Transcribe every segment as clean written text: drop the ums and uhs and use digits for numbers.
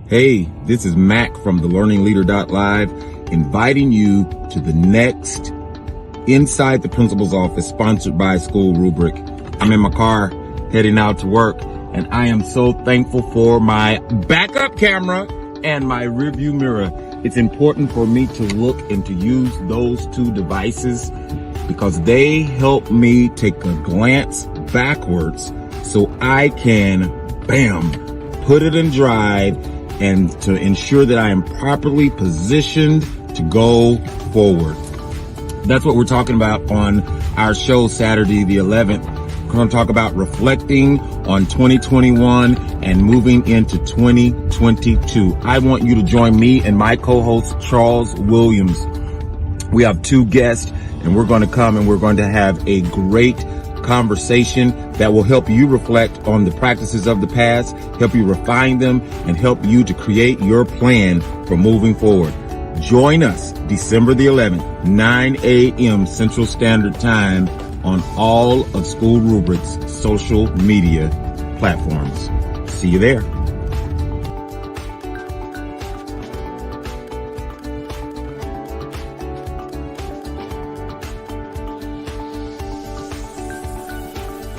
Hey, this is Mac from the learningleader.live, inviting you to the next Inside the Principal's Office, sponsored by SchoolRubric. I'm in my car heading out to work, and I am so thankful for my backup camera and my rearview mirror. It's important for me to look and to use those two devices because they help me take a glance backwards so I can, put it in drive and to ensure that I am properly positioned to go forward. That's what we're talking about on our show Saturday the 11th. We're going to talk about reflecting on 2021 and moving into 2022. I want you to join me and my co-host Charles Williams. We have two guests and we're going to come and we're going to have a great conversation that will help you reflect on the practices of the past, help you refine them, and help you to create your plan for moving forward. Join us December the 11th, 9 a.m. Central Standard Time on all of SchoolRubric's social media platforms. See you there.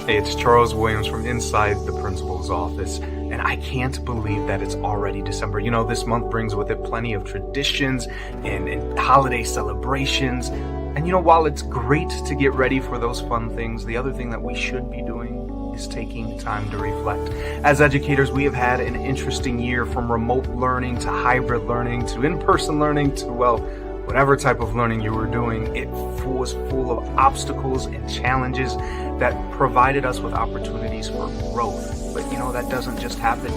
Hey, it's Charles Williams from Inside the Principal's Office, and I can't believe that it's already December. You know, this month brings with it plenty of traditions and holiday celebrations. And you know, while it's great to get ready for those fun things, the other thing that we should be doing is taking time to reflect. As educators, we have had an interesting year, from remote learning to hybrid learning to in-person learning to, well, whatever type of learning you were doing. It was full of obstacles and challenges that provided us with opportunities for growth. But you know, that doesn't just happen.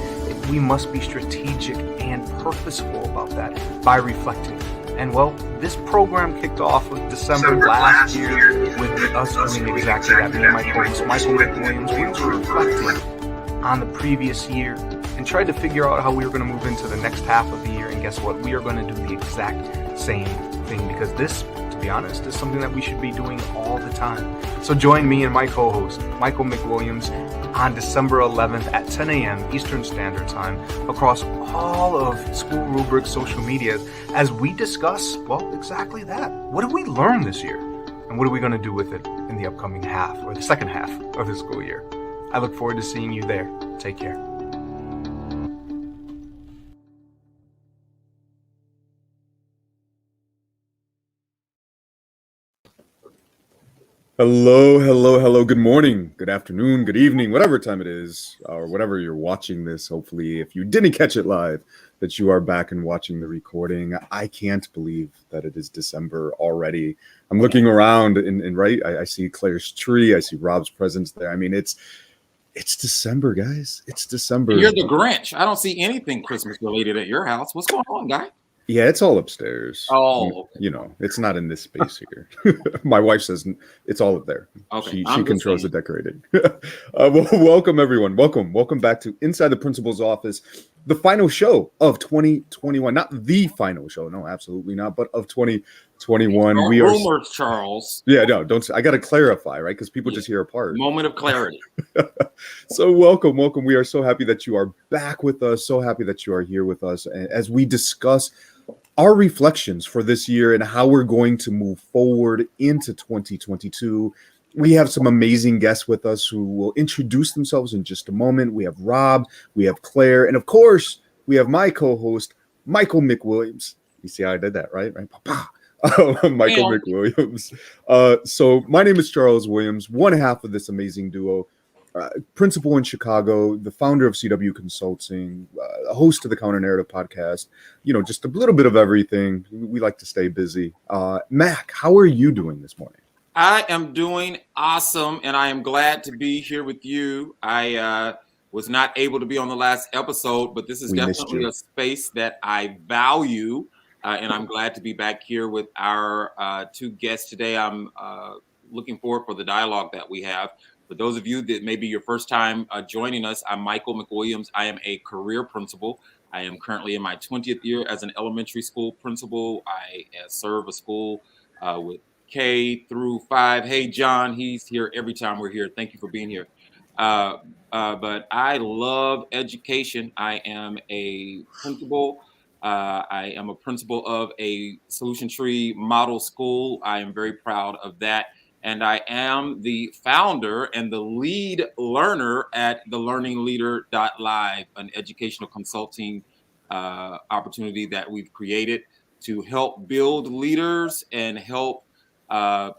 We must be strategic and purposeful about that by reflecting. And well, this program kicked off with December last year with us doing exactly that. Me and my co-host Michael McWilliams, we were reflecting on the previous year and tried to figure out how we were going to move into the next half of the year. And guess what? We are going to do the exact same thing, because this, to be honest, is something that we should be doing all the time. So join me and my co-host, Michael McWilliams, on December 11th at 10 a.m. Eastern Standard Time across all of SchoolRubric social media as we discuss, well, exactly that. What did we learn this year? And what are we going to do with it in the upcoming half, or the second half of the school year? I look forward to seeing you there. Take care. Hello. Good morning, good afternoon, good evening, whatever time it is, or whatever you're watching this. Hopefully, if you didn't catch it live, that you are back and watching the recording. I can't believe that it is December already. I'm looking around and right, I see Claire's tree. I see Rob's presents there. I mean, it's December, guys. It's December. You're the Grinch. I don't see anything Christmas related at your house. What's going on, guy? Yeah, it's all upstairs. Oh, okay. You know, it's not in this space here. My wife says it's all up there. Okay, She controls the decorating. Well, welcome everyone. Welcome back to Inside the Principal's Office, the final show of 2021. Not the final show, no, absolutely not, but of 2021. We are rumors, Charles. Yeah, no, don't. I got to clarify, right? Because people just hear a part. Moment of clarity. So welcome. We are so happy that you are back with us. So happy that you are here with us as we discuss our reflections for this year and how we're going to move forward into 2022. We have some amazing guests with us who will introduce themselves in just a moment. We have Rob, we have Claire, and of course, we have my co-host, Michael McWilliams. You see how I did that, right? Papa. Michael McWilliams. So my name is Charles Williams, one half of this amazing duo. Principal in Chicago, the founder of CW Consulting, a host of the Counter Narrative podcast, you know, just a little bit of everything. We like to stay busy. Mac, how are you doing this morning? I am doing awesome, and I am glad to be here with you. I was not able to be on the last episode, but this is definitely a space that I value, and I'm glad to be back here with our two guests today. I'm looking forward for the dialogue that we have. For those of you that may be your first time joining us, I'm Michael McWilliams. I am a career principal. I am currently in my 20th year as an elementary school principal. I serve a school with K through 5. Hey, John, he's here every time we're here. Thank you for being here. But I love education. I am a principal. I am a principal of a Solution Tree model school. I am very proud of that. And I am the founder and the lead learner at the learningleader.live, an educational consulting opportunity that we've created to help build leaders and help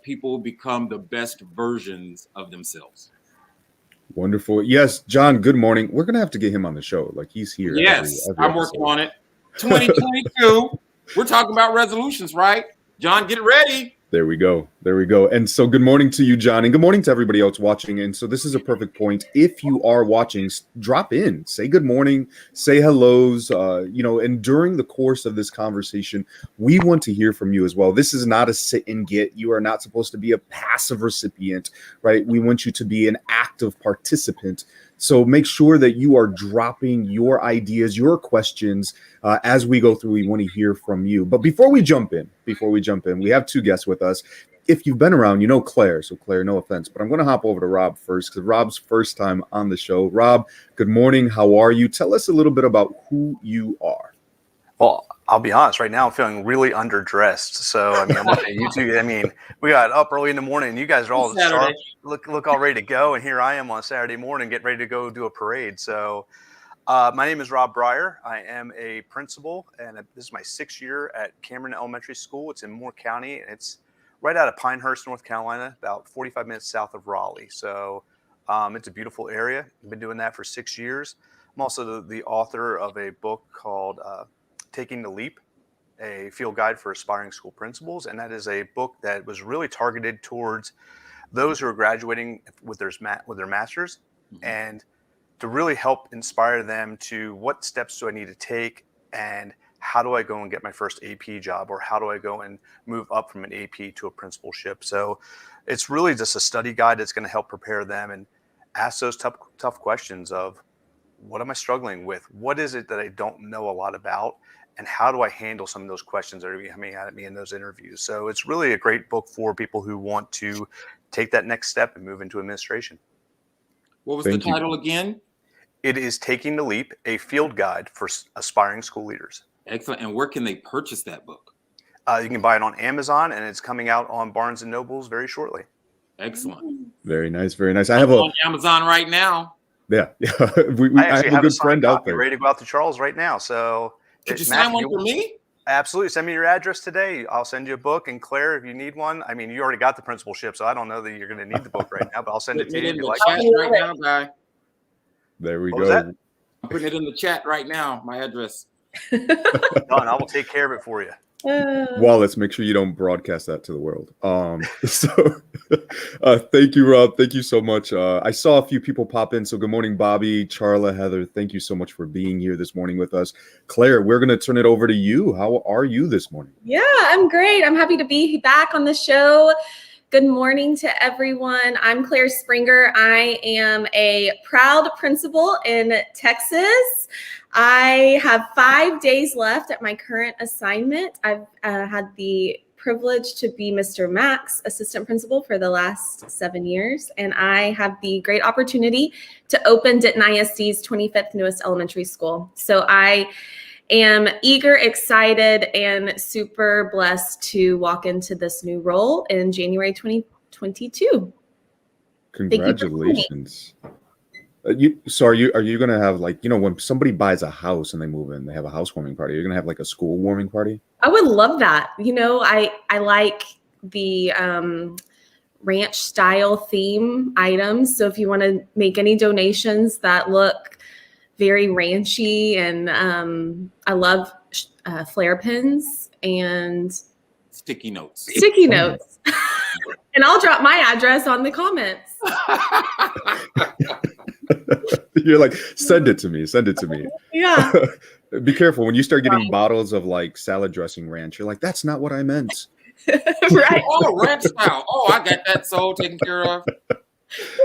people become the best versions of themselves. Wonderful. Yes, John, good morning. We're going to have to get him on the show. Like, he's here. Yes, every I'm working on it. 2022. We're talking about resolutions, right? John, get ready. There we go. There we go. And so good morning to you, John, and good morning to everybody else watching. And so this is a perfect point. If you are watching, drop in, say good morning, say hellos, and during the course of this conversation, we want to hear from you as well. This is not a sit and get. You are not supposed to be a passive recipient, right? We want you to be an active participant. So make sure that you are dropping your ideas, your questions as we go through. We want to hear from you. But before we jump in, we have two guests with us. If you've been around, you know Claire. So Claire, no offense, but I'm going to hop over to Rob first because Rob's first time on the show. Rob, good morning. How are you? Tell us a little bit about who you are. Well, I'll be honest. Right now, I'm feeling really underdressed. So, I mean, I'm looking at you two. I mean, we got up early in the morning, and you guys are all sharp, look all ready to go. And here I am on a Saturday morning, getting ready to go do a parade. So, my name is Rob Breyer. I am a principal, and this is my 6th year at Cameron Elementary School. It's in Moore County, and it's right out of Pinehurst, North Carolina, about 45 minutes south of Raleigh. So, it's a beautiful area. I've been doing that for 6 years. I'm also the author of a book called Taking the Leap, a field guide for aspiring school principals. And that is a book that was really targeted towards those who are graduating with their master's, and to really help inspire them to what steps do I need to take, and how do I go and get my first AP job, or how do I go and move up from an AP to a principalship. So it's really just a study guide that's going to help prepare them and ask those tough questions of, what am I struggling with? What is it that I don't know a lot about? And how do I handle some of those questions that are coming at me in those interviews? So it's really a great book for people who want to take that next step and move into administration. What was the title again? It is Taking the Leap, a field guide for aspiring school leaders. Excellent. And where can they purchase that book? You can buy it on Amazon, and it's coming out on Barnes & Nobles very shortly. Excellent. Very nice. Very nice. I have on Amazon right now. Yeah. I have a good friend out there. Ready to go out to Charles right now. So could you sign one for me? Absolutely. Send me your address today. I'll send you a book. And Claire, if you need one, I mean, you already got the principalship, so I don't know that you're going to need the bok right now, but I'll send it to you. In the chat right now, guy. There we go. I'm putting it in the chat right now, my address. Done. I will take care of it for you. Wallace, make sure you don't broadcast that to the world. Thank you, Rob. Thank you so much. I saw a few people pop in. So good morning, Bobby, Charla, Heather. Thank you so much for being here this morning with us. Claire, we're going to turn it over to you. How are you this morning? Yeah, I'm great. I'm happy to be back on the show. Good morning to everyone. I'm Claire Springer. I am a proud principal in Texas. I have 5 days left at my current assignment. I've had the privilege to be Mr. Mack's assistant principal for the last 7 years, and I have the great opportunity to open Denton ISD's 25th newest elementary school. So I am eager, excited, and super blessed to walk into this new role in January 2022. Congratulations. Are you going to have, like, when somebody buys a house and they move in, they have a housewarming party. You're going to have like a school warming party? I would love that. I like the ranch style theme items. So if you want to make any donations that look very ranchy, and I love flare pins and sticky notes. And I'll drop my address on the comments. You're like, send it to me. Yeah. Be careful when you start getting bottles of like salad dressing ranch. You're like, that's not what I meant. Right. Oh, ranch style. Oh, I got that soul taken care of.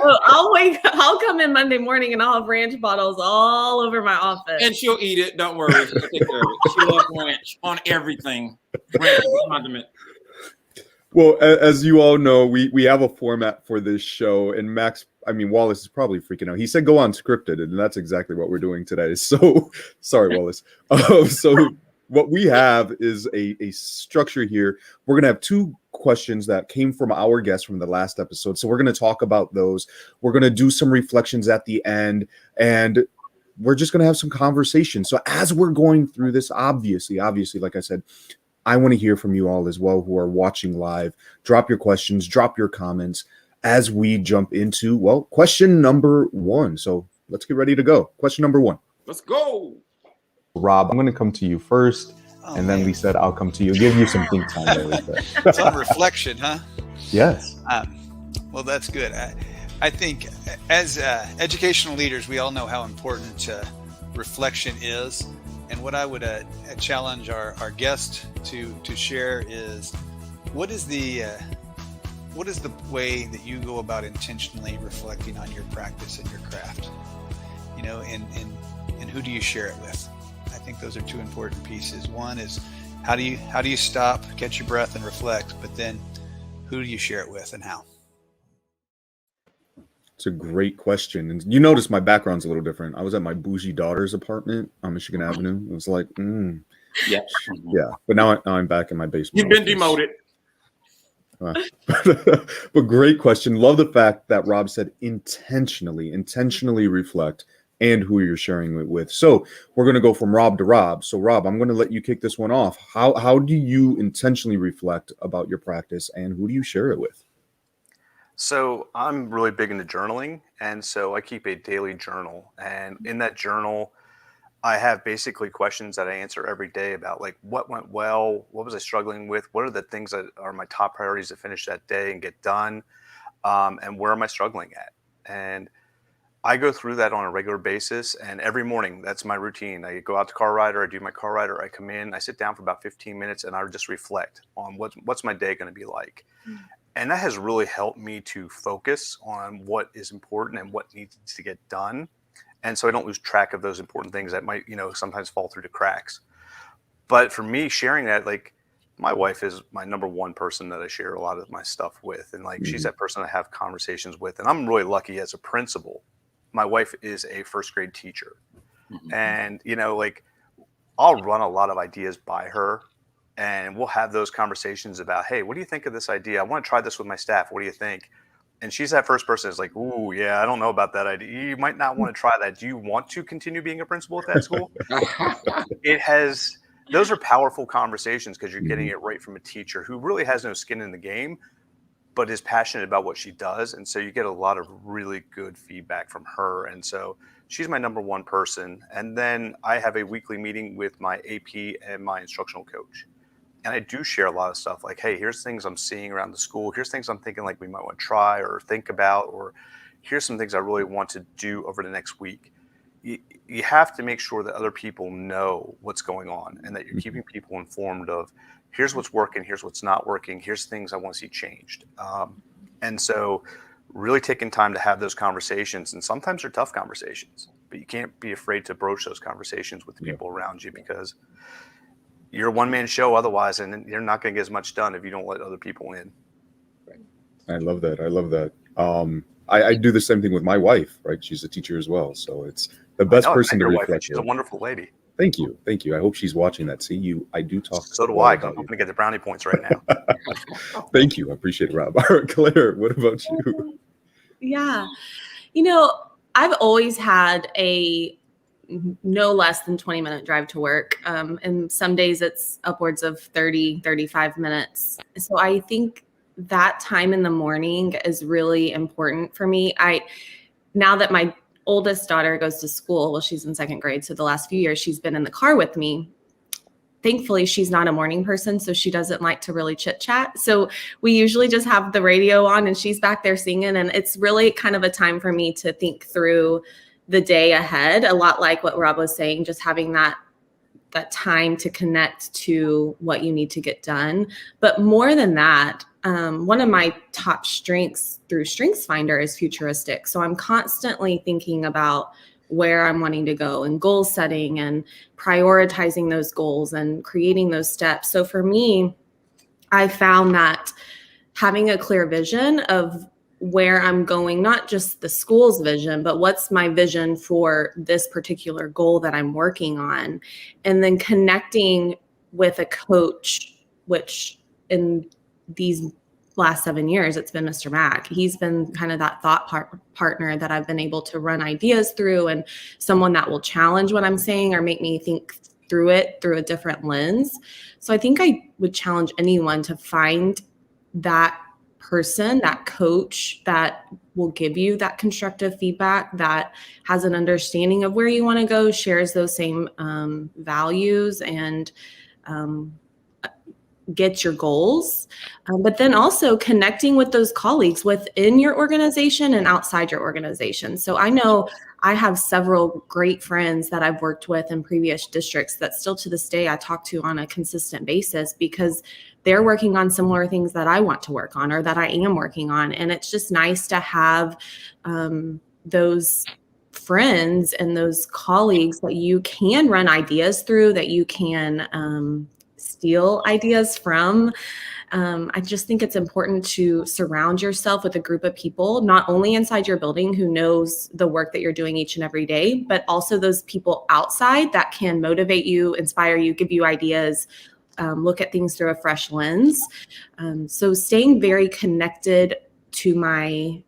Well, I'll come in Monday morning and I'll have ranch bottles all over my office. And she'll eat it. Don't worry. She'll take care of it. She loves ranch on everything. Ranch is a condiment. Well, as you all know, we have a format for this show, and Wallace is probably freaking out. He said go unscripted, and that's exactly what we're doing today. So sorry, Wallace. So what we have is a structure here. We're going to have two questions that came from our guests from the last episode. So we're going to talk about those. We're going to do some reflections at the end, and we're just going to have some conversation. So as we're going through this, obviously, like I said, I want to hear from you all as well who are watching live. Drop your questions, drop your comments as we jump into, well, question number 1. So let's get ready to go. Question number 1. Let's go. Rob, I'm going to come to you first, and then Lisa, I'll come to you. Give you some think time there, Lisa. Some reflection, huh? Yes. Well, that's good. I think as educational leaders, we all know how important reflection is. And what I would challenge our guest to share is what is the way that you go about intentionally reflecting on your practice and your craft, and who do you share it with? I think those are two important pieces. One is how do you stop, catch your breath, and reflect, but then who do you share it with and how? It's a great question. And you notice my background's a little different. I was at my bougie daughter's apartment on Michigan Avenue. It was like, Yeah. But now I'm back in my basement. You've been demoted. But great question. Love the fact that Rob said intentionally reflect and who you're sharing it with. So we're going to go from Rob to Rob. So Rob, I'm going to let you kick this one off. How do you intentionally reflect about your practice, and who do you share it with? So I'm really big into journaling, and so I keep a daily journal, and in that journal I have basically questions that I answer every day about like what went well, what was I struggling with, what are the things that are my top priorities to finish that day and get done, and where am I struggling at. And I go through that on a regular basis, and every morning that's my routine. I go out to car rider, I do my car rider, I come in, I sit down for about 15 minutes, and I just reflect on what's my day going to be like. And that has really helped me to focus on what is important and what needs to get done. And so I don't lose track of those important things that might, sometimes fall through the cracks. But for me, sharing that, like, my wife is my number one person that I share a lot of my stuff with. And like, she's that person I have conversations with. And I'm really lucky as a principal. My wife is a first grade teacher. And, I'll run a lot of ideas by her. And we'll have those conversations about, hey, what do you think of this idea? I want to try this with my staff. What do you think? And she's that first person that's like, ooh, yeah, I don't know about that idea. You might not want to try that. Do you want to continue being a principal at that school? Those are powerful conversations because you're getting it right from a teacher who really has no skin in the game, but is passionate about what she does. And so you get a lot of really good feedback from her. And so she's my number one person. And then I have a weekly meeting with my AP and my instructional coach. And I do share a lot of stuff like, hey, here's things I'm seeing around the school. Here's things I'm thinking like we might want to try or think about, or here's some things I really want to do over the next week. You have to make sure that other people know what's going on and that you're keeping people informed of here's what's working, here's what's not working, here's things I want to see changed. And so really taking time to have those conversations, and sometimes they're tough conversations, but you can't be afraid to broach those conversations with the people around you because you're a one-man show otherwise, and you're not going to get as much done if you don't let other people in. I love that. I do the same thing with my wife, right? She's a teacher as well. So it's the best person to reflect. She's a wonderful lady. Thank you. I hope she's watching that. I do talk. So do I. I'm going to get the brownie points right now. Thank you. I appreciate it, Rob. All right, Claire, what about you? Yeah. I've always had a no less than 20-minute drive to work. And some days it's upwards of 30, 35 minutes. So I think that time in the morning is really important for me. Now that my oldest daughter goes to school, well, she's in second grade. So the last few years she's been in the car with me. Thankfully, she's not a morning person, so she doesn't like to really chit chat. So we usually just have the radio on and she's back there singing. And it's really kind of a time for me to think through the day ahead, a lot like what Rob was saying, just having that time to connect to what you need to get done. But more than that, one of my top strengths through StrengthsFinder is futuristic. So I'm constantly thinking about where I'm wanting to go and goal setting and prioritizing those goals and creating those steps. So for me, I found that having a clear vision of where I'm going, not just the school's vision, but what's my vision for this particular goal that I'm working on, and then connecting with a coach, which in these last 7 years, it's been Mr. Mack. He's been kind of that thought partner that I've been able to run ideas through, and someone that will challenge what I'm saying or make me think through it through a different lens. So I think I would challenge anyone to find that person, that coach that will give you that constructive feedback, that has an understanding of where you want to go, shares those same values, and get your goals, but then also connecting with those colleagues within your organization and outside your organization. So I know I have several great friends that I've worked with in previous districts that still to this day I talk to on a consistent basis, because they're working on similar things that I want to work on or that I am working on. And it's just nice to have those friends and those colleagues that you can run ideas through, that you can steal ideas from. I just think it's important to surround yourself with a group of people, not only inside your building who knows the work that you're doing each and every day, but also those people outside that can motivate you, inspire you, give you ideas, look at things through a fresh lens. So staying very connected to my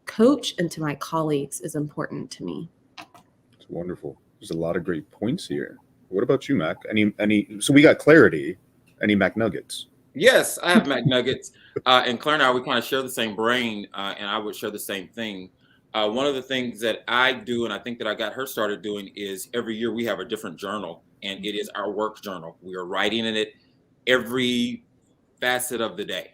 coach and to my colleagues is important to me. It's wonderful. There's a lot of great points here. What about you, Mac? Any? So we got clarity. Any Mac Nuggets? Yes, I have Mac Nuggets. And Claire and I, we kind of share the same brain, and I would share the same thing. One of the things that I do, and I think that I got her started doing, is every year we have a different journal, and it is our work journal. We are writing in it every facet of the day.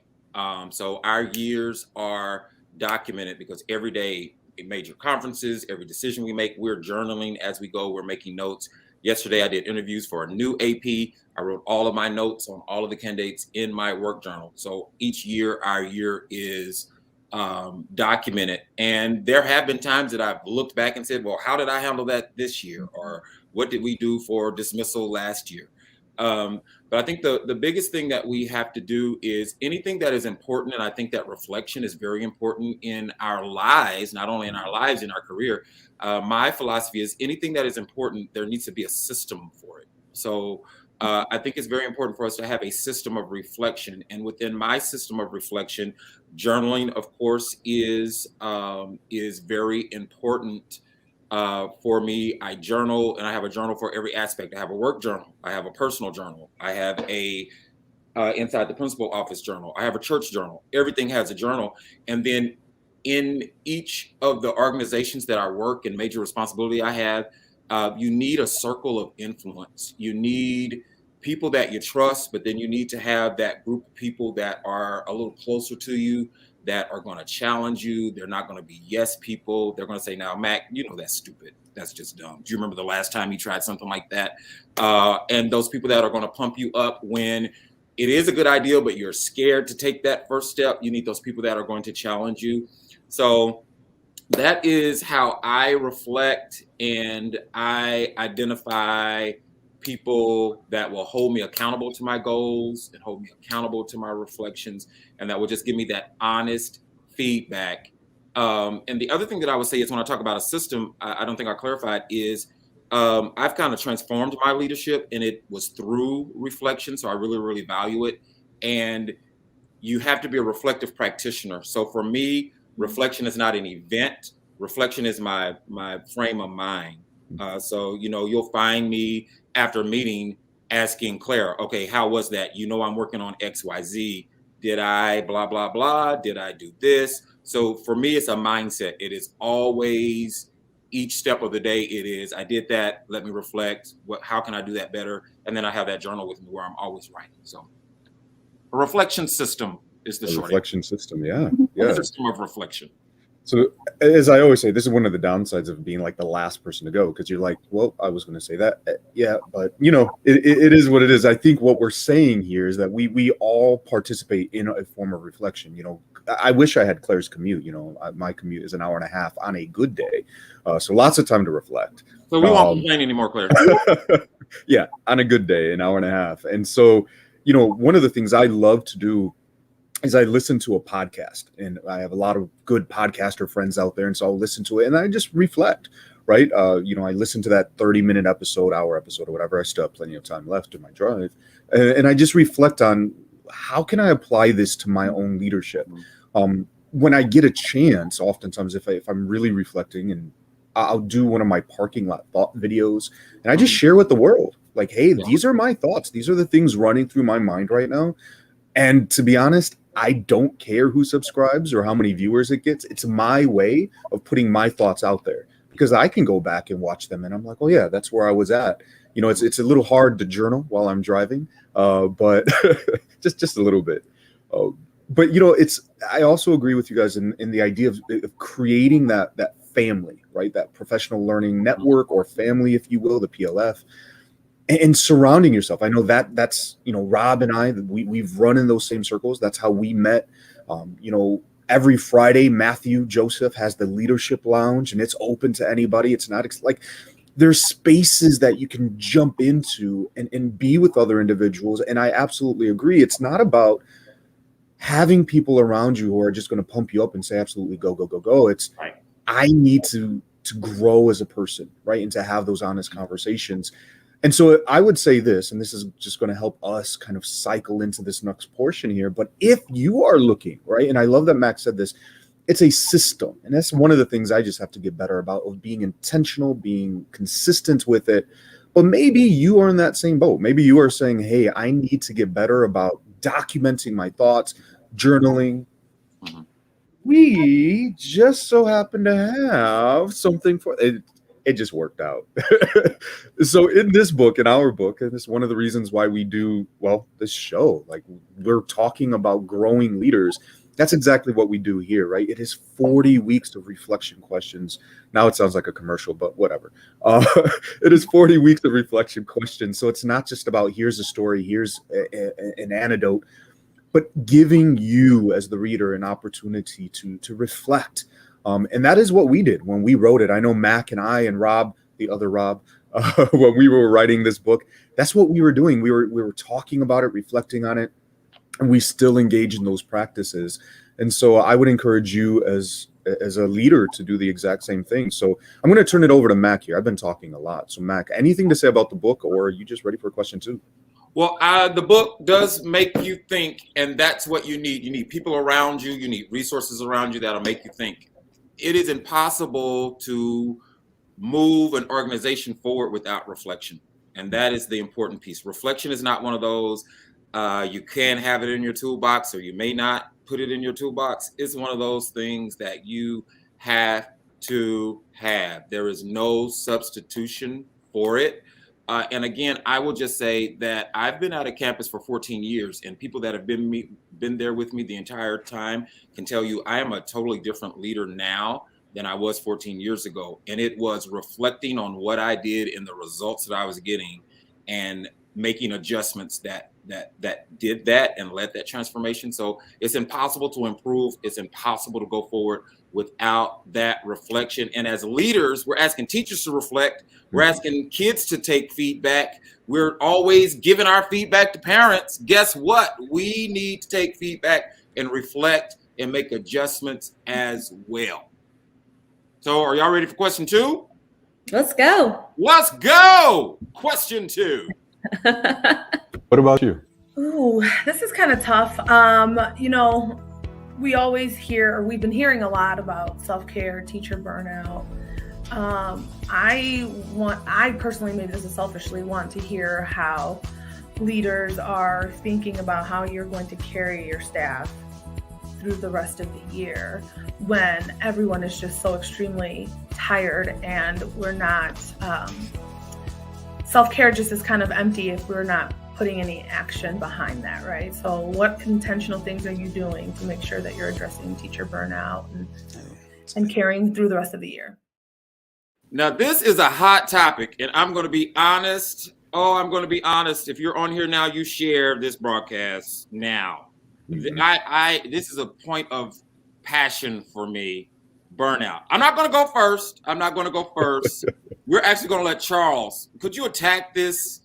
So our years are documented because every day, major conferences, every decision we make, we're journaling as we go. We're making notes. Yesterday, I did interviews for a new AP. I wrote all of my notes on all of the candidates in my work journal. So each year, our year is documented. And there have been times that I've looked back and said, well, how did I handle that this year? Or what did we do for dismissal last year? But I think the biggest thing that we have to do is anything that is important. And I think that reflection is very important in our lives, not only in our lives, in our career. My philosophy is anything that is important, there needs to be a system for it. So I think it's very important for us to have a system of reflection. And within my system of reflection, journaling, of course, is very important for me. I journal, and I have a journal for every aspect. I have a work journal. I have a personal journal. I have a inside the principal office journal. I have a church journal. Everything has a journal. And then in each of the organizations that I work and major responsibility I have, you need a circle of influence. You need people that you trust, but then you need to have that group of people that are a little closer to you, that are going to challenge you. They're not going to be yes people. They're going to say, now, Mac, you know, that's stupid. That's just dumb. Do you remember the last time you tried something like that? And those people that are going to pump you up when it is a good idea, but you're scared to take that first step. You need those people that are going to challenge you. So that is how I reflect, and I identify people that will hold me accountable to my goals and hold me accountable to my reflections, and that will just give me that honest feedback. And the other thing that I would say is when I talk about a system, I don't think I clarified, is I've kind of transformed my leadership, and it was through reflection. So I really, really value it. And you have to be a reflective practitioner. So for me, reflection is not an event. Reflection is my frame of mind. So, you know, you'll find me after a meeting asking Claire, okay, how was that? You know, I'm working on X, Y, Z. Did I blah, blah, blah? Did I do this? So for me, it's a mindset. It is always each step of the day. It is, I did that. Let me reflect. How can I do that better? And then I have that journal with me where I'm always writing. So a reflection system is the short reflection system. Yeah. A system of reflection. So as I always say, this is one of the downsides of being like the last person to go, because you're like, well, I was going to say that. Yeah, but you know, it is what it is. I think what we're saying here is that we all participate in a form of reflection. You know, I wish I had Claire's commute. You know, my commute is an hour and a half on a good day. So lots of time to reflect. So we won't complain anymore, Claire. Yeah, on a good day, an hour and a half. And so, you know, one of the things I love to do is I listen to a podcast, and I have a lot of good podcaster friends out there. And so I'll listen to it and I just reflect, right? I listen to that 30-minute episode, hour episode or whatever. I still have plenty of time left in my drive. And I just reflect on how can I apply this to my own leadership? When I get a chance, oftentimes if I'm really reflecting, and I'll do one of my parking lot thought videos, and I just share with the world, like, hey, these are my thoughts. These are the things running through my mind right now. And to be honest, I don't care who subscribes or how many viewers it gets. It's my way of putting my thoughts out there, because I can go back and watch them and I'm like, oh yeah, that's where I was at. It's a little hard to journal while I'm driving, but just a little bit. But I also agree with you guys in the idea of creating that family, right? That professional learning network, or family, if you will, the PLF. And surrounding yourself. I know that's, Rob and I, we've run in those same circles. That's how we met. Every Friday, Matthew Joseph has the leadership lounge, and it's open to anybody. It's not like there's spaces that you can jump into and be with other individuals. And I absolutely agree. It's not about having people around you who are just going to pump you up and say, absolutely, go, go, go, go. It's right. I need to grow as a person, right? And to have those honest conversations. And so I would say this, and this is just going to help us kind of cycle into this next portion here. But if you are looking, right, and I love that Max said this, it's a system. And that's one of the things I just have to get better about, of being intentional, being consistent with it. But maybe you are in that same boat. Maybe you are saying, hey, I need to get better about documenting my thoughts, journaling. Mm-hmm. We just so happen to have something for it. It just worked out. So in this book, in our book, and it's one of the reasons why we do, this show, like we're talking about growing leaders. That's exactly what we do here, right? It is 40 weeks of reflection questions. Now it sounds like a commercial, but whatever. It is 40 weeks of reflection questions. So it's not just about here's a story, here's an anecdote, but giving you as the reader an opportunity to reflect. And that is what we did when we wrote it. I know Mac and I and Rob, the other Rob, when we were writing this book, that's what we were doing. We were talking about it, reflecting on it, and we still engage in those practices. And so I would encourage you as a leader to do the exact same thing. So I'm going to turn it over to Mac here. I've been talking a lot. So Mac, anything to say about the book, or are you just ready for a question too? Well, the book does make you think, and that's what you need. You need people around you. You need resources around you that'll make you think. It is impossible to move an organization forward without reflection. And that is the important piece. Reflection is not one of those, you can have it in your toolbox or you may not put it in your toolbox. It's one of those things that you have to have. There is no substitution for it. And again, I will just say that I've been out of campus for 14 years, and people that have been there with me the entire time can tell you I am a totally different leader now than I was 14 years ago. And it was reflecting on what I did and the results that I was getting and making adjustments that did that and led that transformation. So it's impossible to improve. It's impossible to go forward without that reflection. And as leaders, we're asking teachers to reflect. We're asking kids to take feedback. We're always giving our feedback to parents. Guess what? We need to take feedback and reflect and make adjustments as well. So are y'all ready for question 2? Let's go. Let's go. Question 2. What about you? Ooh, this is kind of tough. We always hear, or we've been hearing a lot about self-care, teacher burnout. I personally, maybe this is selfishly, want to hear how leaders are thinking about how you're going to carry your staff through the rest of the year when everyone is just so extremely tired and we're not, self-care just is kind of empty if we're not putting any action behind that, right? So what intentional things are you doing to make sure that you're addressing teacher burnout and carrying through the rest of the year? Now, this is a hot topic, and I'm going to be honest. I'm going to be honest. If you're on here now, you share this broadcast now. Mm-hmm. This is a point of passion for me, burnout. I'm not going to go first. We're actually going to let Charles. Could you attack this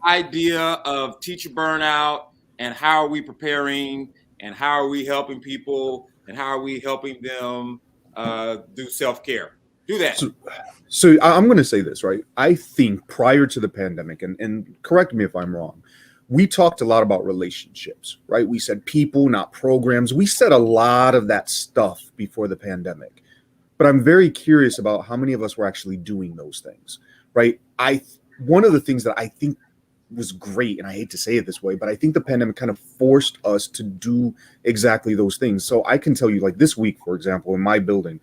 idea of teacher burnout and how are we preparing and how are we helping people, and how are we helping them do self-care? Do that. So I'm going to say this, right? I think prior to the pandemic, and correct me if I'm wrong, we talked a lot about relationships, right? We said people, not programs. We said a lot of that stuff before the pandemic. But I'm very curious about how many of us were actually doing those things, right? One of the things that I think was great, and I hate to say it this way, but I think the pandemic kind of forced us to do exactly those things. So I can tell you, like this week, for example, in my building,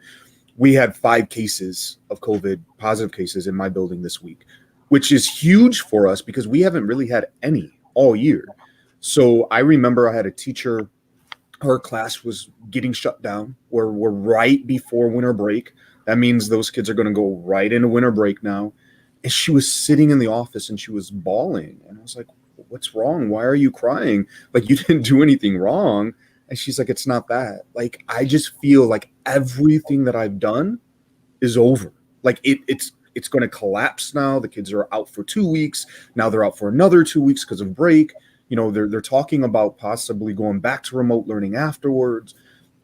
we had 5 cases of COVID, positive cases in my building this week, which is huge for us because we haven't really had any all year. So I remember I had a teacher, her class was getting shut down. We're right before winter break. That means those kids are going to go right into winter break now. And she was sitting in the office and she was bawling. And I was like, what's wrong? Why are you crying? Like, you didn't do anything wrong. And she's like, it's not that. Like, I just feel like everything that I've done is over. Like it's going to collapse now. The kids are out for 2 weeks. Now they're out for another 2 weeks because of break. You know, they're talking about possibly going back to remote learning afterwards.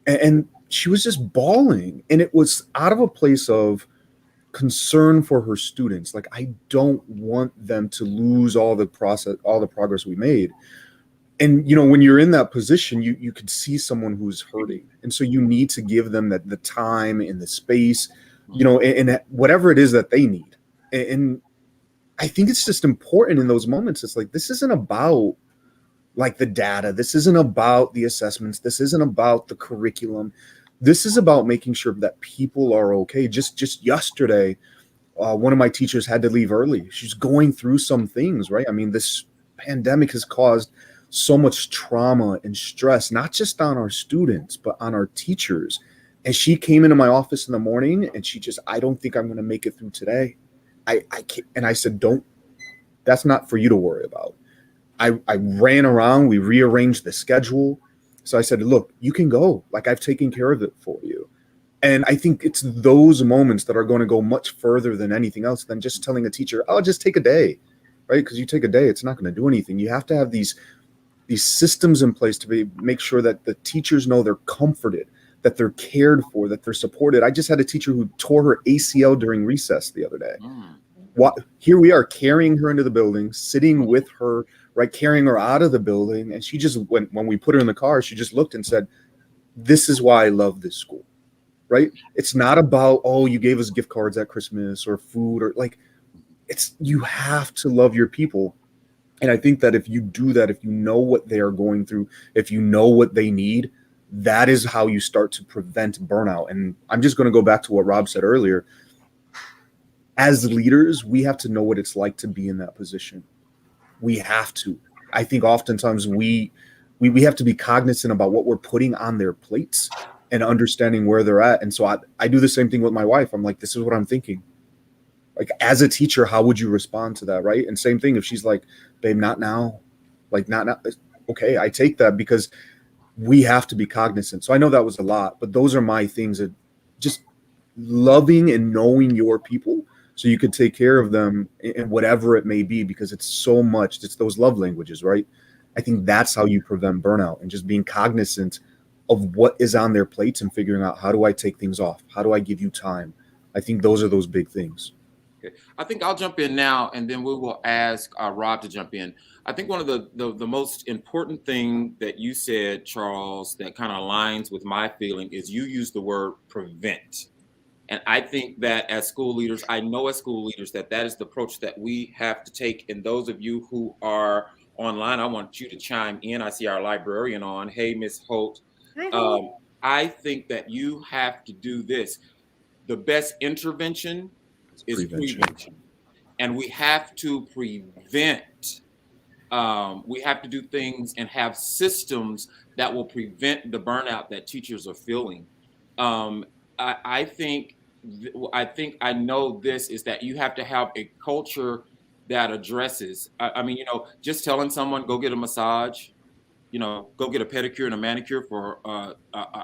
And she was just bawling. And it was out of a place of concern for her students. Like, I don't want them to lose all the progress we made. And, you know, when you're in that position, you could see someone who's hurting. And so you need to give them the time and the space, you know, and whatever it is that they need. And I think it's just important in those moments. It's like, this isn't about like the data. This isn't about the assessments. This isn't about the curriculum. This is about making sure that people are okay. Just yesterday, one of my teachers had to leave early. She's going through some things, right? I mean, this pandemic has caused so much trauma and stress, not just on our students, but on our teachers. And she came into my office in the morning and she just, I don't think I'm going to make it through today. I can't. And I said, that's not for you to worry about. I ran around, we rearranged the schedule. So I said, look, you can go. Like, I've taken care of it for you. And I think it's those moments that are going to go much further than anything else than just telling a teacher, oh, just take a day, right? Because you take a day, it's not going to do anything. You have to have these systems in place to make sure that the teachers know they're comforted, that they're cared for, that they're supported. I just had a teacher who tore her ACL during recess the other day. Here we are carrying her into the building, sitting with her, right, carrying her out of the building. And she just, when we put her in the car, she just looked and said, this is why I love this school, right? It's not about, oh, you gave us gift cards at Christmas or food, or like, you have to love your people. And I think that if you do that, if you know what they are going through, if you know what they need, that is how you start to prevent burnout. And I'm just going to go back to what Rob said earlier. As leaders, we have to know what it's like to be in that position. We have to. I think oftentimes we have to be cognizant about what we're putting on their plates and understanding where they're at. And so I do the same thing with my wife. I'm like, this is what I'm thinking. Like, as a teacher, how would you respond to that, right? And same thing if she's like, babe, not now. Like, not now. Okay, I take that because we have to be cognizant. So I know that was a lot, but those are my things, that just loving and knowing your people so you could take care of them in whatever it may be, because it's so much. It's those love languages, right? I think that's how you prevent burnout, and just being cognizant of what is on their plates and figuring out, how do I take things off? How do I give you time? I think those are those big things. Okay. I think I'll jump in now, and then we will ask Rob to jump in. I think one of the most important thing that you said, Charles, that kind of aligns with my feeling is you use the word prevent. And I think that as school leaders, I know as school leaders that is the approach that we have to take. And those of you who are online, I want you to chime in. I see our librarian on. Hey, Miss Holt. I think that you have to do this. The best intervention is prevention. And we have to prevent. We have to do things and have systems that will prevent the burnout that teachers are feeling. I think I know this is that you have to have a culture that addresses. I mean, you know, just telling someone go get a massage, you know, go get a pedicure and a manicure for an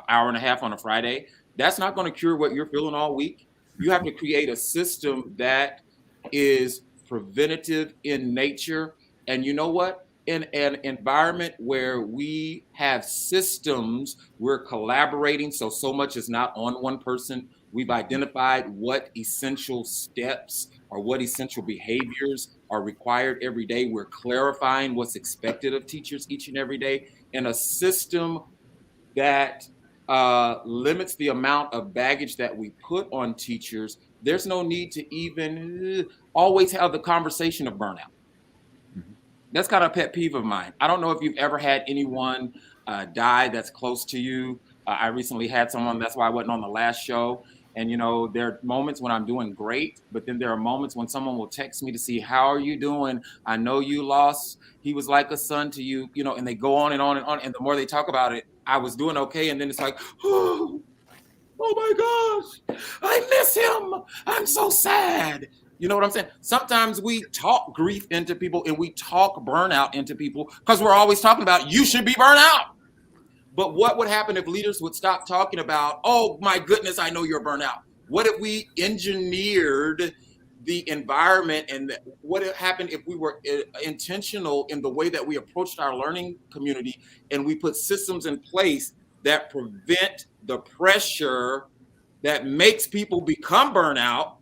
hour and a half on a Friday. That's not going to cure what you're feeling all week. You have to create a system that is preventative in nature. And you know what? in an environment where we have systems, we're collaborating, so much is not on one person. We've identified what essential steps or what essential behaviors are required every day. We're clarifying what's expected of teachers each and every day in a system that limits the amount of baggage that we put on teachers. There's no need to even always have the conversation of burnout. That's kind of a pet peeve of mine. I don't know if you've ever had anyone die that's close to you. I recently had someone, that's why I wasn't on the last show. And, there are moments when I'm doing great, but then there are moments when someone will text me to see, how are you doing? I know you lost. He was like a son to you, and they go on and on and on. And the more they talk about it, I was doing okay. And then it's like, oh my gosh, I miss him. I'm so sad. You know what I'm saying? Sometimes we talk grief into people and we talk burnout into people because we're always talking about you should be burnt out. But what would happen if leaders would stop talking about, oh my goodness, I know you're burnt out? What if we engineered the environment, and what happened if we were intentional in the way that we approached our learning community and we put systems in place that prevent the pressure that makes people become burnout?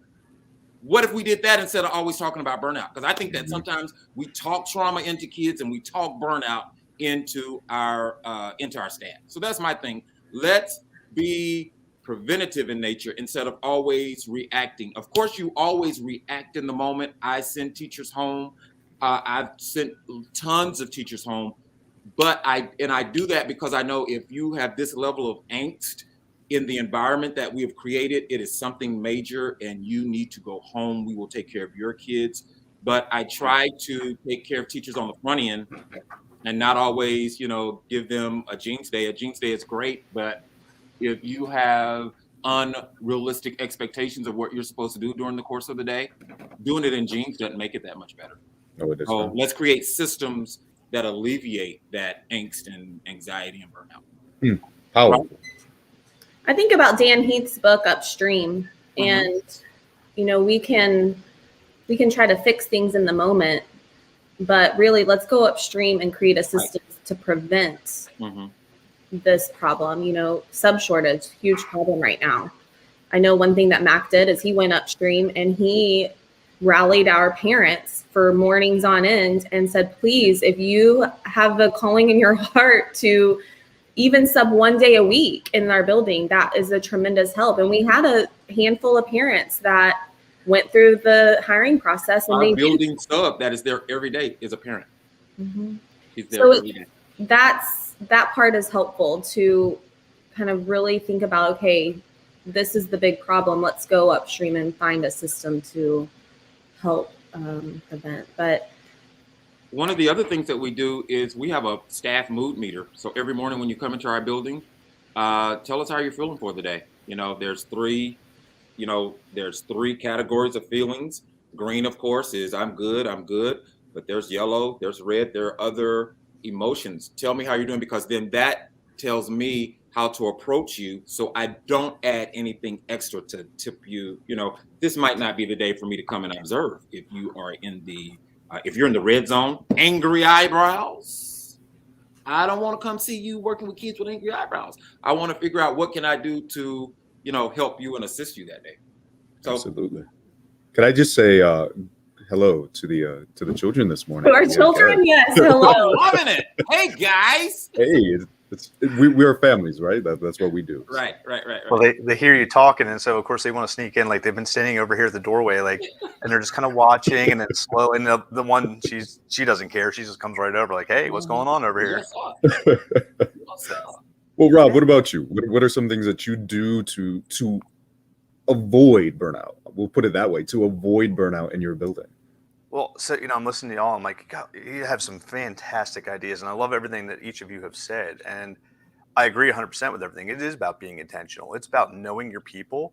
What if we did that instead of always talking about burnout? Because I think that sometimes we talk trauma into kids and we talk burnout into our staff. So that's my thing. Let's be preventative in nature instead of always reacting. Of course, you always react in the moment. I send teachers home. I've sent tons of teachers home, but I do that because I know if you have this level of angst in the environment that we have created, it is something major and you need to go home. We will take care of your kids. But I try to take care of teachers on the front end and not always, give them a jeans day. A jeans day is great, but if you have unrealistic expectations of what you're supposed to do during the course of the day, doing it in jeans doesn't make it that much better. No, it does so not. Let's create systems that alleviate that angst and anxiety and burnout. Powerful. I think about Dan Heath's book Upstream, and we can try to fix things in the moment, but really let's go upstream and create a system to prevent this problem. Sub shortage, huge problem right now. I know one thing that Mac did is he went upstream and he rallied our parents for mornings on end and said, please, if you have a calling in your heart to even sub 1 day a week in our building, that is a tremendous help. And we had a handful of parents that went through the hiring process. And our building sub that is there every day is a parent. He's there so every day. That part is helpful to kind of really think about, okay, this is the big problem. Let's go upstream and find a system to help prevent. But one of the other things that we do is we have a staff mood meter. So every morning when you come into our building, tell us how you're feeling for the day. There's three categories of feelings. Green, of course, is I'm good. But there's yellow, there's red, there are other emotions. Tell me how you're doing, because then that tells me how to approach you so I don't add anything extra to tip you. This might not be the day for me to come and observe if you are in the if you're in the red zone, angry eyebrows. I don't want to come see you working with kids with angry eyebrows. I want to figure out what can I do to, help you and assist you that day. So, absolutely. Could I just say hello to the children this morning? To our children, yes. Hello. I'm loving it. Hey guys. Hey, we are families, right? That's what we do. Right. Well, they hear you talking, and so of course they want to sneak in. Like they've been standing over here at the doorway, and they're just kind of watching, and then slow. And the one she doesn't care. She just comes right over, like, "Hey, what's going on over here?" Well, Rob, what about you? What are some things that you do to avoid burnout? We'll put it that way, to avoid burnout in your building. Well, so, I'm listening to y'all. I'm like, God, you have some fantastic ideas, and I love everything that each of you have said. And I agree 100% with everything. It is about being intentional. It's about knowing your people.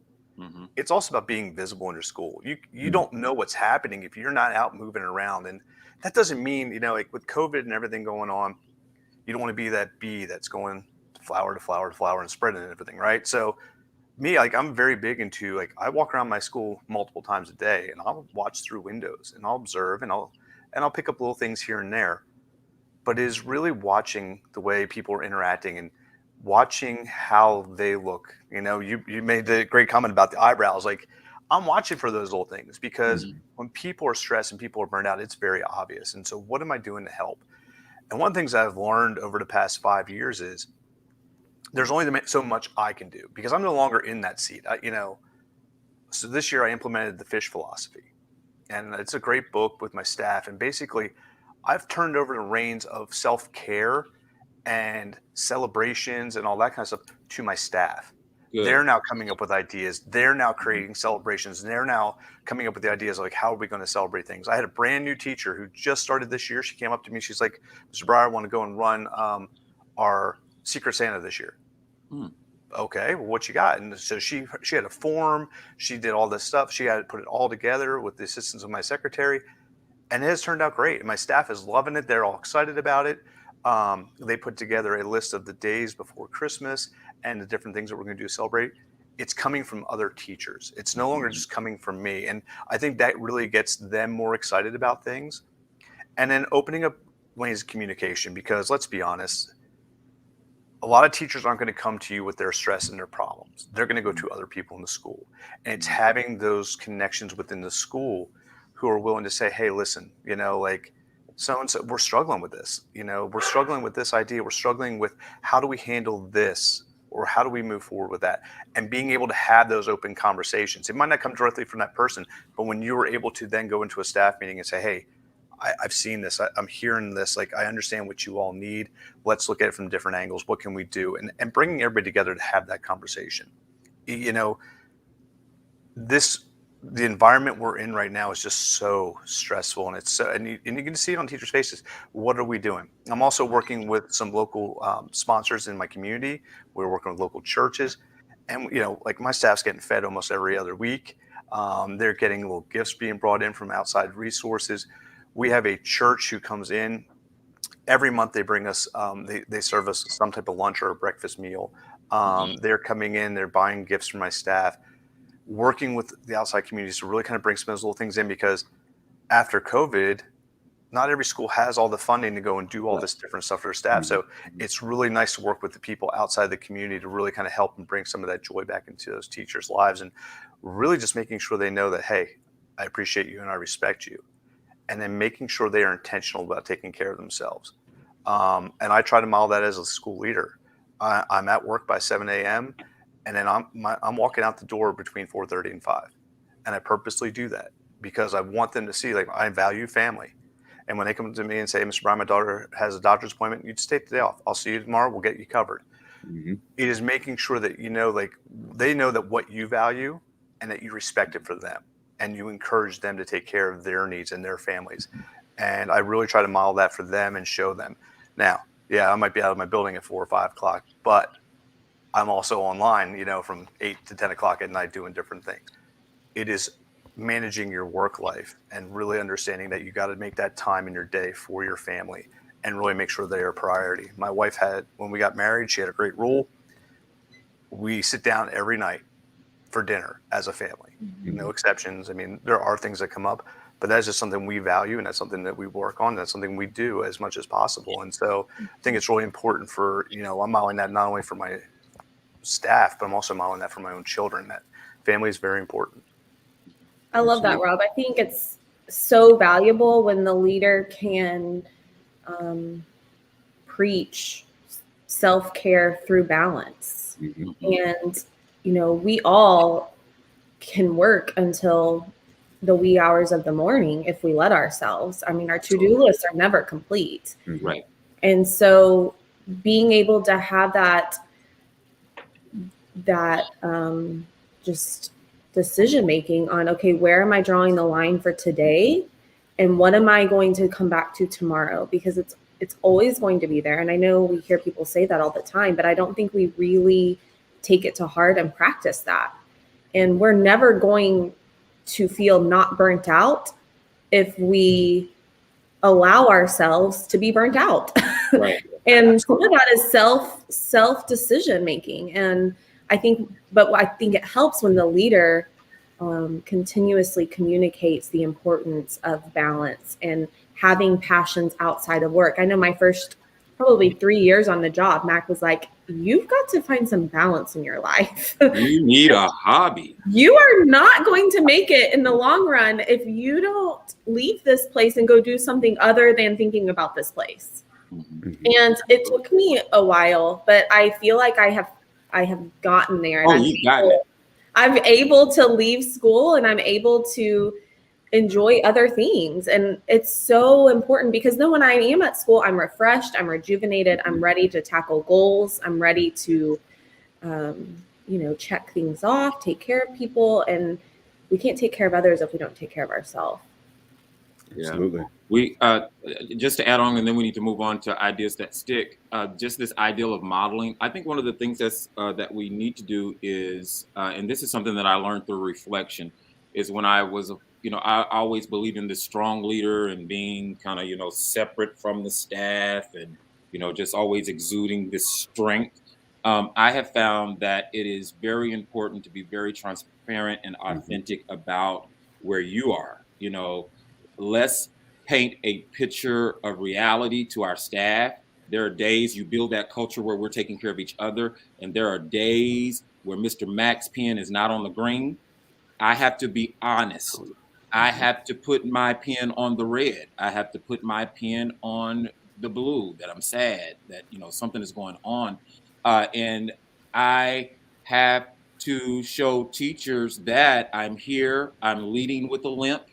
It's also about being visible in your school. You don't know what's happening if you're not out moving around. And that doesn't mean, like with COVID and everything going on, you don't want to be that bee that's going flower to flower to flower and spreading everything, right? So me, I'm very big into, I walk around my school multiple times a day, and I'll watch through windows and I'll observe and I'll pick up little things here and there. but is really watching the way people are interacting and watching how they look. You know, you made the great comment about the eyebrows. Like, I'm watching for those little things because when people are stressed and people are burned out, it's very obvious. And so what am I doing to help? And one of the things I've learned over the past 5 years is there's only so much I can do because I'm no longer in that seat. So this year I implemented the fish philosophy, and it's a great book with my staff. And basically I've turned over the reins of self-care and celebrations and all that kind of stuff to my staff. Good. They're now coming up with ideas. They're now creating celebrations. And they're now coming up with the ideas like, how are we going to celebrate things? I had a brand new teacher who just started this year. She came up to me. She's like, Mr. Breyer, I want to go and run our Secret Santa this year. Okay, well, what you got? And so she had a form. She did all this stuff. She had to put it all together with the assistance of my secretary. And it has turned out great. And my staff is loving it. They're all excited about it. They put together a list of the days before Christmas and the different things that we're going to do to celebrate. It's coming from other teachers. It's no longer just coming from me. And I think that really gets them more excited about things. And then opening up ways of communication, because let's be honest, a lot of teachers aren't going to come to you with their stress and their problems. They're going to go to other people in the school. And it's having those connections within the school who are willing to say, hey, listen, like, so-and-so, we're struggling with this. We're struggling with this idea. We're struggling with how do we handle this, or how do we move forward with that? And being able to have those open conversations. It might not come directly from that person, but when you were able to then go into a staff meeting and say, hey, I've seen this. I'm hearing this. Like, I understand what you all need. Let's look at it from different angles. What can we do? And bringing everybody together to have that conversation. The environment we're in right now is just so stressful, and it's so, and you can see it on teachers' faces. What are we doing? I'm also working with some local sponsors in my community. We're working with local churches, and like, my staff's getting fed almost every other week. They're getting little gifts being brought in from outside resources. We have a church who comes in every month. They bring us, they serve us some type of lunch or a breakfast meal. They're coming in, they're buying gifts from my staff, working with the outside communities to really kind of bring some of those little things in, because after COVID, not every school has all the funding to go and do all this different stuff for their staff. So it's really nice to work with the people outside the community to really kind of help and bring some of that joy back into those teachers' lives, and really just making sure they know that, hey, I appreciate you and I respect you. And then making sure they are intentional about taking care of themselves. And I try to model that as a school leader. I'm at work by 7 a.m. and then I'm walking out the door between 4:30 and 5. And I purposely do that because I want them to see, like, I value family. And when they come to me and say, Mr. Brown, my daughter has a doctor's appointment, you just take the day off. I'll see you tomorrow. We'll get you covered. It is making sure that, like, they know that what you value and that you respect it for them. And you encourage them to take care of their needs and their families. And I really try to model that for them and show them. Now, yeah, I might be out of my building at 4 or 5 o'clock, but I'm also online, from 8 to 10 o'clock at night doing different things. It is managing your work life and really understanding that you got to make that time in your day for your family and really make sure they are a priority. My wife when we got married, she had a great rule. We sit down every night for dinner as a family, no exceptions. I mean, there are things that come up, but that's just something we value, and that's something that we work on. That's something we do as much as possible. And so I think it's really important for, I'm modeling that not only for my staff, but I'm also modeling that for my own children. That family is very important. I love that, Rob. I think it's so valuable when the leader can preach self-care through balance. And we all can work until the wee hours of the morning if we let ourselves. I mean, our to-do lists are never complete. Right. And so being able to have that just decision-making on, okay, where am I drawing the line for today? And what am I going to come back to tomorrow? Because it's always going to be there. And I know we hear people say that all the time, but I don't think we really take it to heart and practice that. And we're never going to feel not burnt out if we allow ourselves to be burnt out. Right. And some of that is self decision making. And I think it helps when the leader continuously communicates the importance of balance and having passions outside of work. I know my first probably 3 years on the job, Mac was like, you've got to find some balance in your life. You need a hobby. You are not going to make it in the long run if you don't leave this place and go do something other than thinking about this place. Mm-hmm. And it took me a while, but I feel like I have gotten there. And you got it. I'm able to leave school and I'm able to enjoy other things. And it's so important because then when I am at school, I'm refreshed, I'm rejuvenated, I'm ready to tackle goals, I'm ready to, check things off, take care of people. And we can't take care of others if we don't take care of ourselves. Yeah. Absolutely. We just to add on, and then we need to move on to ideas that stick. Just this ideal of modeling. I think one of the things that we need to do is, and this is something that I learned through reflection, is when I was, I always believed in this strong leader and being kind of, separate from the staff and, just always exuding this strength. I have found that it is very important to be very transparent and authentic about where you are. Let's paint a picture of reality to our staff. There are days you build that culture where we're taking care of each other, and there are days where Mr. Mac's pen is not on the green. I have to be honest. I have to put my pen on the red. I have to put my pen on the blue, that I'm sad, that something is going on. And I have to show teachers that I'm here, I'm leading with a limp,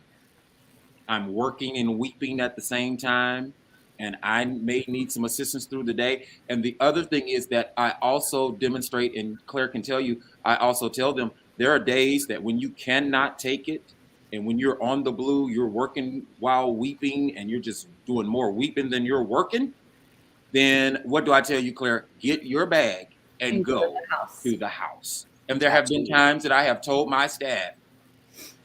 I'm working and weeping at the same time, and I may need some assistance through the day. And the other thing is that I also demonstrate, and Claire can tell you, I also tell them there are days that when you cannot take it, and when you're on the blue, you're working while weeping, and you're just doing more weeping than you're working, then what do I tell you, Claire? Get your bag and go to the house. And there have been times that I have told my staff,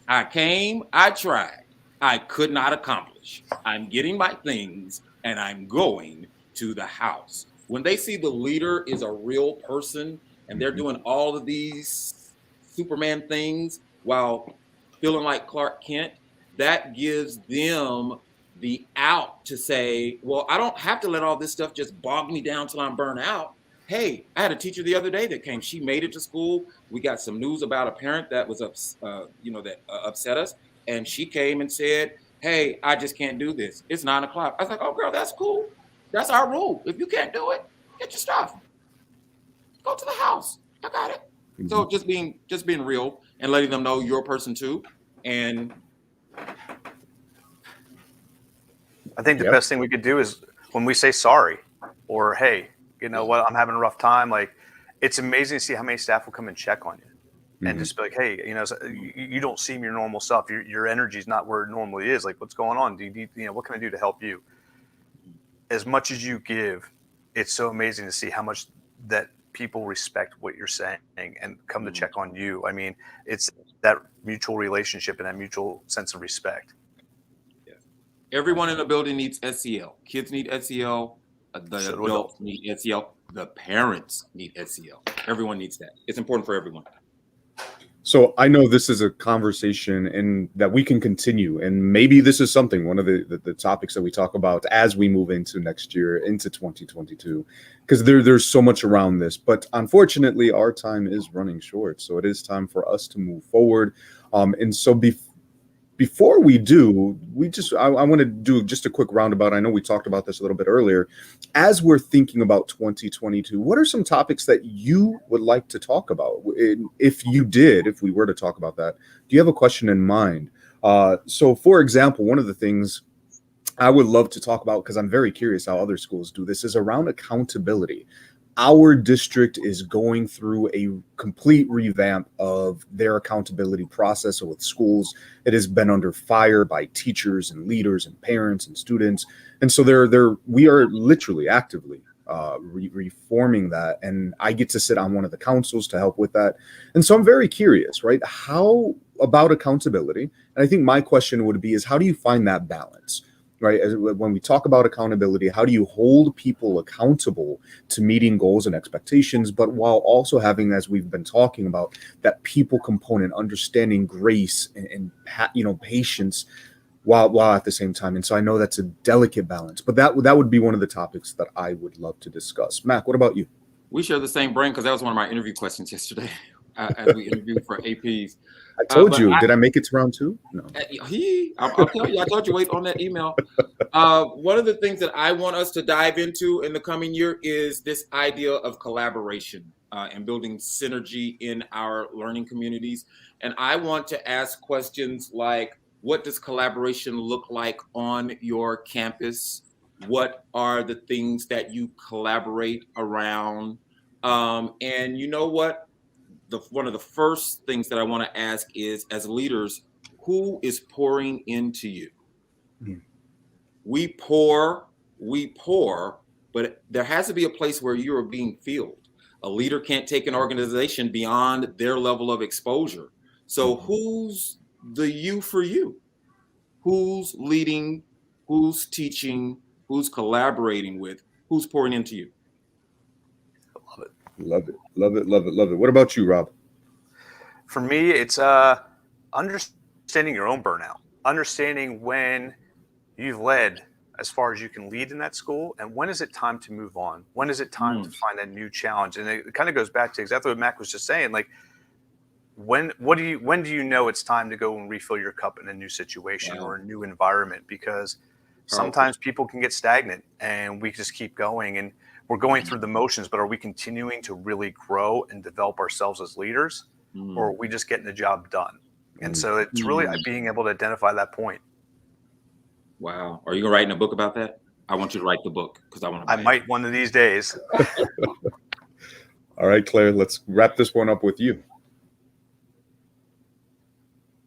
I came, I tried, I could not accomplish. I'm getting my things and I'm going to the house. When they see the leader is a real person and they're doing all of these Superman things while feeling like Clark Kent, that gives them the out to say, well, I don't have to let all this stuff just bog me down till I'm burnt out. Hey, I had a teacher the other day that came. She made it to school. We got some news about a parent that was upset us. And she came and said, hey, I just can't do this. It's 9 o'clock. I was like, oh, girl, that's cool. That's our rule. If you can't do it, get your stuff. Go to the house. I got it. Mm-hmm. So just being real and letting them know you're a person too. And I think the best thing we could do is when we say sorry or, hey, you know what, I'm having a rough time. Like, it's amazing to see how many staff will come and check on you. And just be like, hey, you don't seem your normal self. Your energy is not where it normally is. Like, what's going on? What can I do to help you? As much as you give, it's so amazing to see how much that people respect what you're saying and come to check on you. I mean, it's that mutual relationship and that mutual sense of respect. Yeah. Everyone in the building needs SEL. Kids need SEL. The adults need SEL. The parents need SEL. Everyone needs that. It's important for everyone. So I know this is a conversation and that we can continue, and maybe this is something, one of the topics that we talk about as we move into next year, into 2022, because there's so much around this. But unfortunately, our time is running short, so it is time for us to move forward. And so before we do, I want to do just a quick roundabout. I know we talked about this a little bit earlier. As we're thinking about 2022, what are some topics that you would like to talk about? If we were to talk about that, do you have a question in mind? So for example, one of the things I would love to talk about, because I'm very curious how other schools do this, is around accountability. Our district is going through a complete revamp of their accountability process with schools. It has been under fire by teachers and leaders and parents and students. And so we are literally actively reforming that. And I get to sit on one of the councils to help with that. And so I'm very curious, right? How about accountability? And I think my question would be is how do you find that balance? right? When we talk about accountability, how do you hold people accountable to meeting goals and expectations, but while also having, as we've been talking about, that people component, understanding grace and patience, while at the same time. And so I know that's a delicate balance, but that would be one of the topics that I would love to discuss. Mac, what about you? We share the same brain because that was one of my interview questions yesterday as we interviewed for APs. I told you. Did I make it to round 2? No. I'll tell you. I told you, wait on that email. One of the things that I want us to dive into in the coming year is this idea of collaboration and building synergy in our learning communities. And I want to ask questions like, what does collaboration look like on your campus? What are the things that you collaborate around? And you know what? One of the first things that I want to ask is, as leaders, who is pouring into you? Mm. We pour, but there has to be a place where you are being filled. A leader can't take an organization beyond their level of exposure. So who's the you for you? Who's leading? Who's teaching? Who's collaborating with? Who's pouring into you? Love it. What about you, Rob? For me, it's understanding your own burnout, understanding when you've led as far as you can lead in that school, and when is it time to move on? When is it time to find a new challenge? And it kind of goes back to exactly what Mac was just saying. Like, when do you know it's time to go and refill your cup in a new situation or a new environment? Because sometimes people can get stagnant, and we just keep going, and we're going through the motions, but are we continuing to really grow and develop ourselves as leaders, or are we just getting the job done? And so it's really being able to identify that point. Wow. Are you going to write in a book about that? I want you to write the book because I want to. I might one of these days. All right, Claire, let's wrap this one up with you.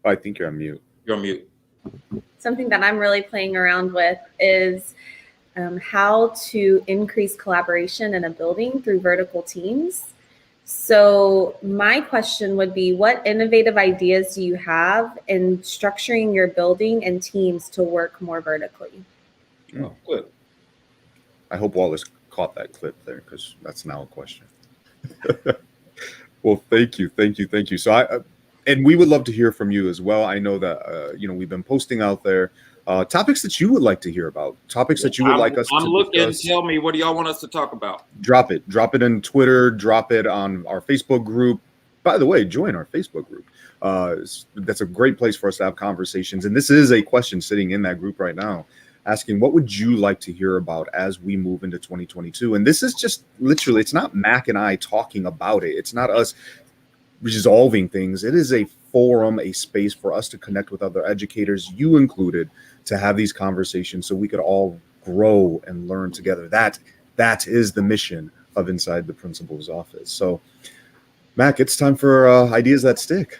I think you're on mute. You're on mute. Something that I'm really playing around with is how to increase collaboration in a building through vertical teams. So my question would be, what innovative ideas do you have in structuring your building and teams to work more vertically? Oh, good. I hope Wallace caught that clip there, because that's now a question. Well, thank you. So and we would love to hear from you as well. I know that we've been posting out there topics that you would like to hear about, topics that you would like us to discuss. Tell me, what do y'all want us to talk about? Drop it in Twitter, drop it on our Facebook group. By the way, join our Facebook group. That's a great place for us to have conversations. And this is a question sitting in that group right now, asking, what would you like to hear about as we move into 2022? And this is just literally, it's not Mac and I talking about it. It's not us resolving things. It is a forum, a space for us to connect with other educators, you included, to have these conversations so we could all grow and learn together. That is the mission of Inside the Principal's Office. So, Mac, it's time for ideas that stick.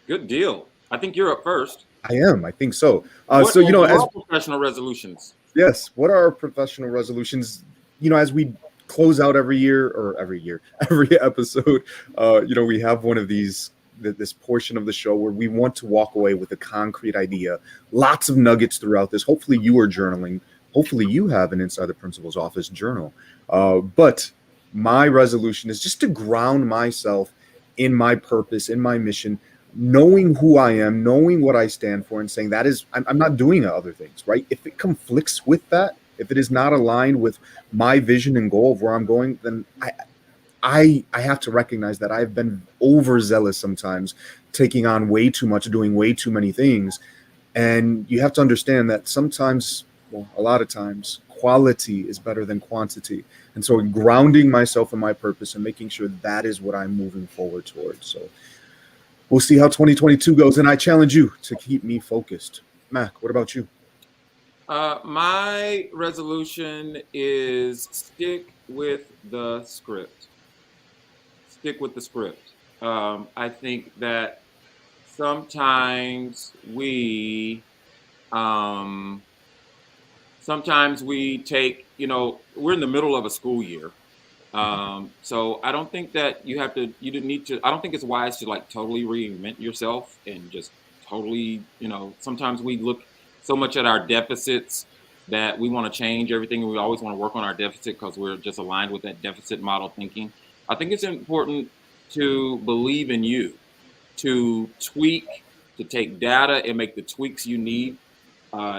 Good deal. I think you're up first. I am. I think so. As professional resolutions. Yes. What are our professional resolutions? As we close out every episode, we have one of these, this portion of the show where we want to walk away with a concrete idea, lots of nuggets throughout this. Hopefully you are journaling. Hopefully you have an Inside the Principal's Office journal. But my resolution is just to ground myself in my purpose, in my mission, knowing who I am, knowing what I stand for, and saying that is, I'm not doing other things, right? If it conflicts with that, if it is not aligned with my vision and goal of where I'm going, then I have to recognize that I've been overzealous sometimes, taking on way too much, doing way too many things. And you have to understand that sometimes, a lot of times, quality is better than quantity. And so grounding myself in my purpose and making sure that is what I'm moving forward towards. So we'll see how 2022 goes. And I challenge you to keep me focused. Mac, what about you? My resolution is stick with the script. I think that sometimes we take, we're in the middle of a school year. So I don't think that I don't think it's wise to totally reinvent yourself and just totally, sometimes we look so much at our deficits that we want to change everything, and we always want to work on our deficit because we're just aligned with that deficit model thinking. I think it's important to believe in you, to tweak, to take data and make the tweaks you need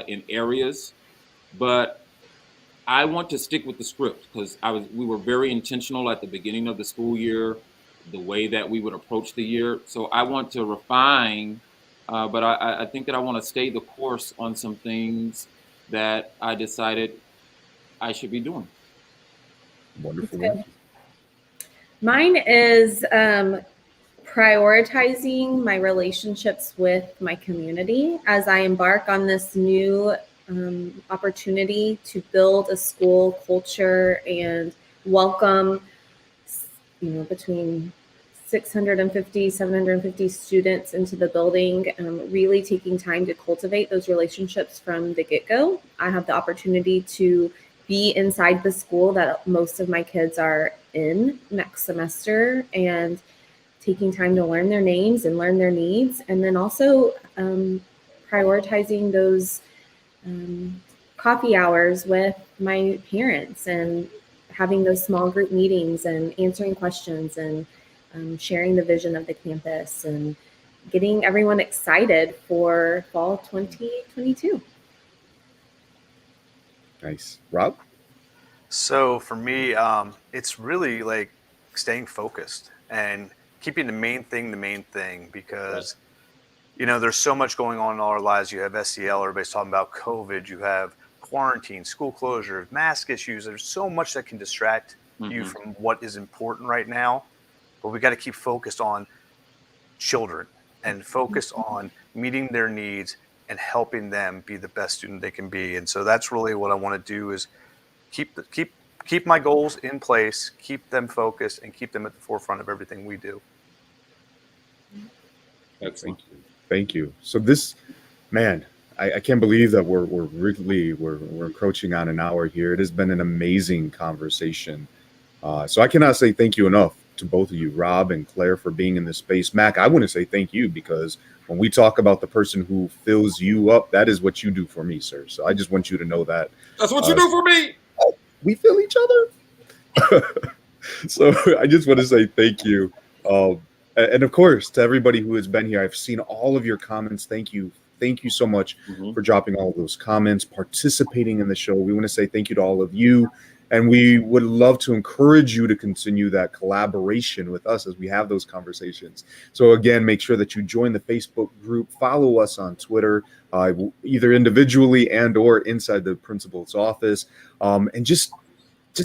in areas. But I want to stick with the script because we were very intentional at the beginning of the school year, the way that we would approach the year. So I want to refine, but I think that I want to stay the course on some things that I decided I should be doing. Wonderful. Mine is prioritizing my relationships with my community as I embark on this new opportunity to build a school culture and welcome, between 650, 750 students into the building, really taking time to cultivate those relationships from the get-go. I have the opportunity to be inside the school that most of my kids are in next semester and taking time to learn their names and learn their needs. And then also prioritizing those coffee hours with my parents and having those small group meetings and answering questions and sharing the vision of the campus and getting everyone excited for fall 2022. Nice. Rob? So for me, it's really like staying focused and keeping the main thing, because there's so much going on in all our lives. You have SEL, everybody's talking about COVID, you have quarantine, school closure, mask issues. There's so much that can distract you from what is important right now. But we got to keep focused on children and focused on meeting their needs and helping them be the best student they can be. And so that's really what I want to do, is keep my goals in place, keep them focused, and keep them at the forefront of everything we do. Excellent. Thank you. So this, man, I can't believe that we're encroaching on an hour here. It has been an amazing conversation. So I cannot say thank you enough to both of you, Rob and Claire, for being in this space. Mac, I want to say thank you, because when we talk about the person who fills you up, that is what you do for me, sir. So I just want you to know that. That's what you do for me. We fill each other. So I just want to say thank you. And of course, to everybody who has been here, I've seen all of your comments. Thank you. Thank you so much for dropping all of those comments, participating in the show. We want to say thank you to all of you. And we would love to encourage you to continue that collaboration with us as we have those conversations. So again, make sure that you join the Facebook group, follow us on Twitter, either individually and or inside the principal's office, and just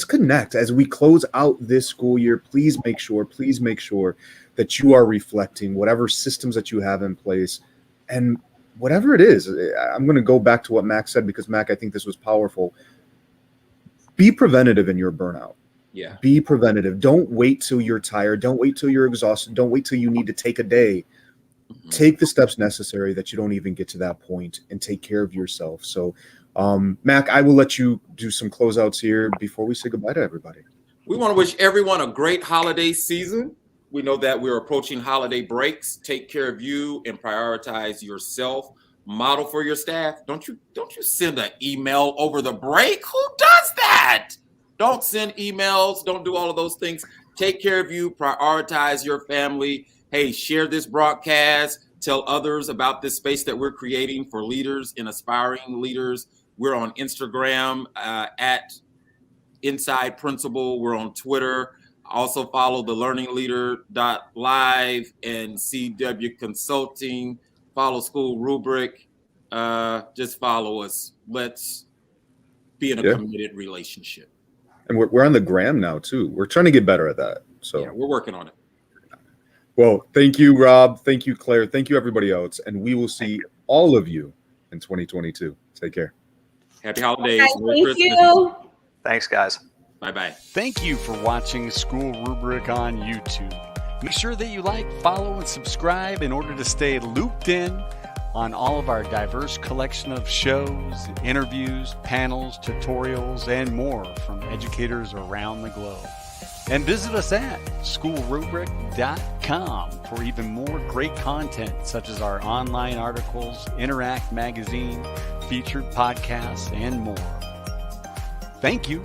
connect as we close out this school year. Please make sure that you are reflecting whatever systems that you have in place, and whatever it is. I'm going to go back to what Mac said, because Mac, I think this was powerful. Be preventative in your burnout. Yeah. Be preventative. Don't wait till you're tired. Don't wait till you're exhausted. Don't wait till you need to take a day. Take the steps necessary that you don't even get to that point, and take care of yourself. So, Mac, I will let you do some closeouts here before we say goodbye to everybody. We want to wish everyone a great holiday season. We know that we're approaching holiday breaks. Take care of you and prioritize yourself. Model for your staff. Don't you send an email over the break? Who does that? Don't send emails. Don't do all of those things. Take care of you. Prioritize your family. Hey, share this broadcast. Tell others about this space that we're creating for leaders and aspiring leaders. We're on Instagram at Inside Principal. We're on Twitter. Also follow the learningleader.live and CW Consulting. Follow SchoolRubric. Just follow us. Let's be in a committed relationship. And we're on the gram now too. We're trying to get better at that. So yeah, we're working on it. Well, thank you, Rob. Thank you, Claire. Thank you, everybody else. And we will see all of you in 2022. Take care. Happy holidays. Okay, thank you. Thanks, guys. Bye-bye. Thank you for watching School Rubric on YouTube. Be sure that you like, follow, and subscribe in order to stay looped in on all of our diverse collection of shows, interviews, panels, tutorials, and more from educators around the globe. And visit us at SchoolRubric.com for even more great content, such as our online articles, Interact magazine, featured podcasts, and more. Thank you